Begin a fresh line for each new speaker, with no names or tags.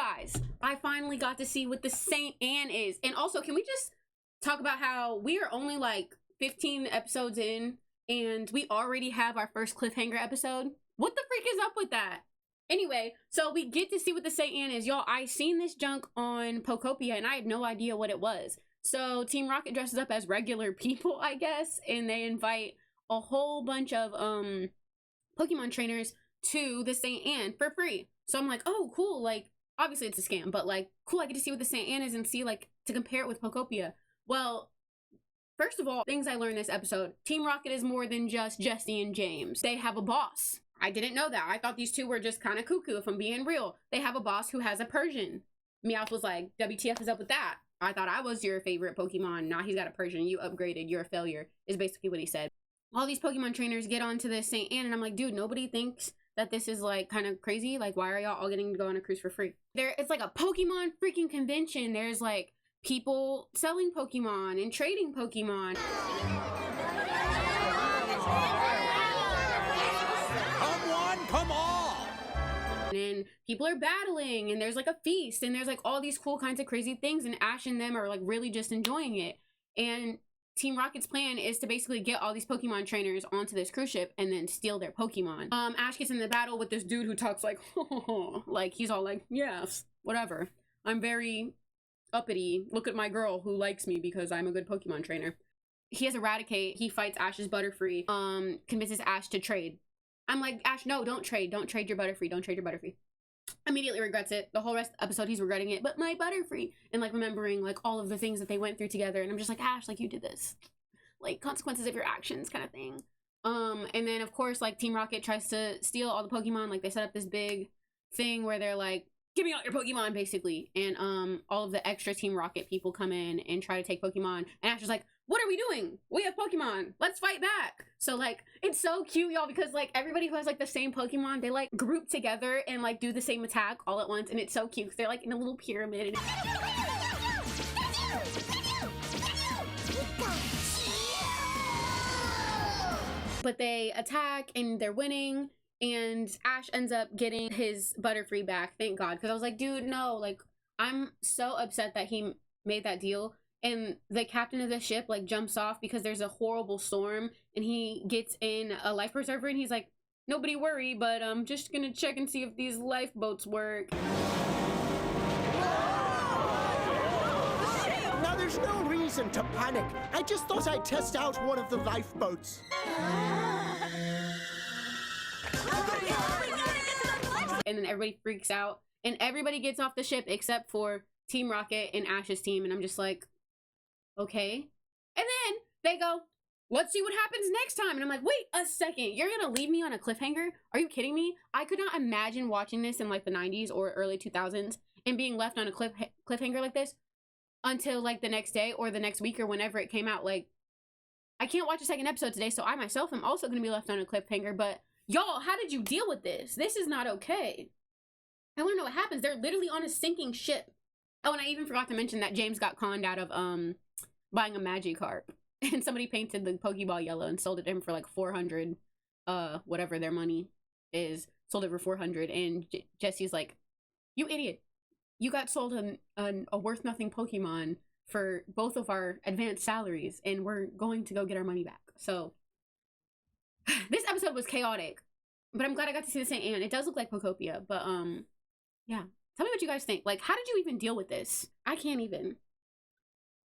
guys, I finally got to see what the Saint Anne is. And also, can we just talk about how we are only like 15 episodes in and we already have our first cliffhanger episode? What the freak is up with that? Anyway, so we get to see what the Saint Anne is. Y'all, I seen this junk on Pokopia and I had no idea what it was. So Team Rocket dresses up as regular people, I guess, and they invite a whole bunch of Pokemon trainers to the Saint Anne for free. So I'm like, oh, cool. Like, obviously it's a scam, but like, cool, I get to see what the Saint Anne is and see, like, to compare it with Pokopia. Well, first of all, things I learned this episode, Team Rocket is more than just Jesse and James. They have a boss. I didn't know that. I thought these two were just kind of cuckoo, if I'm being real. They have a boss who has a Persian. Meowth was like, WTF is up with that? I thought I was your favorite Pokemon. Now he's got a Persian. You upgraded. You're a failure, is basically what he said. All these Pokemon trainers get onto the Saint Anne, and I'm like, dude, nobody thinks that this is like kind of crazy. Like, why are y'all all getting to go on a cruise for free? It's like a Pokemon freaking convention. There's like people selling Pokemon and trading Pokemon.
Come on!
And people are battling, and there's like a feast, and there's like all these cool kinds of crazy things, and Ash and them are like really just enjoying it. And Team Rocket's plan is to basically get all these Pokemon trainers onto this cruise ship and then steal their Pokemon. Ash gets in the battle with this dude who talks like, like he's all like, yes, whatever. I'm very uppity. Look at my girl who likes me because I'm a good Pokemon trainer. He has Eradicate. He fights Ash's Butterfree, convinces Ash to trade. I'm like, Ash, no, don't trade. Don't trade your Butterfree. Don't trade your Butterfree. Immediately regrets it. The whole rest of the episode, he's regretting it. But my Butterfree. And like remembering like all of the things that they went through together. And I'm just like, Ash, like you did this. Like consequences of your actions kind of thing. And then of course, like Team Rocket tries to steal all the Pokemon. Like they set up this big thing where they're like, give me all your Pokemon, basically. And all of the extra Team Rocket people come in and try to take Pokemon. And Ash is like, what are we doing? We have Pokemon. Let's fight back. So like, it's so cute, y'all, because like everybody who has like the same Pokemon, they like group together and like do the same attack all at once. And it's so cute because they're like in a little pyramid. But they attack and they're winning. And Ash ends up getting his Butterfree back, thank God. Because I was like, dude, no. Like, I'm so upset that he made that deal. And the captain of the ship, like, jumps off because there's a horrible storm. And he gets in a life preserver and he's like, nobody worry, but I'm just gonna check and see if these lifeboats work.
Now, there's no reason to panic. I just thought I'd test out one of the lifeboats.
And then everybody freaks out and everybody gets off the ship except for Team Rocket and Ash's team. And I'm just like, okay. And then they go, let's see what happens next time. And I'm like, wait a second, you're gonna leave me on a cliffhanger? Are you kidding me? I could not imagine watching this in like the 90s or early 2000s and being left on a cliffhanger like this until like the next day or the next week or whenever it came out. Like, I can't watch a second episode today, so I myself am also gonna be left on a cliffhanger. But y'all, how did you deal with this? This is not okay. I want to know what happens. They're literally on a sinking ship. Oh, and I even forgot to mention that James got conned out of buying a Magikarp. And somebody painted the Pokeball yellow and sold it to him for like 400, whatever their money is. Sold it for 400. And Jesse's like, you idiot. You got sold a worth-nothing Pokemon for both of our advanced salaries. And we're going to go get our money back. So this episode was chaotic, but I'm glad I got to see the Saint Anne. It does look like Pokopia, but yeah. Tell me what you guys think. Like, how did you even deal with this? I can't even.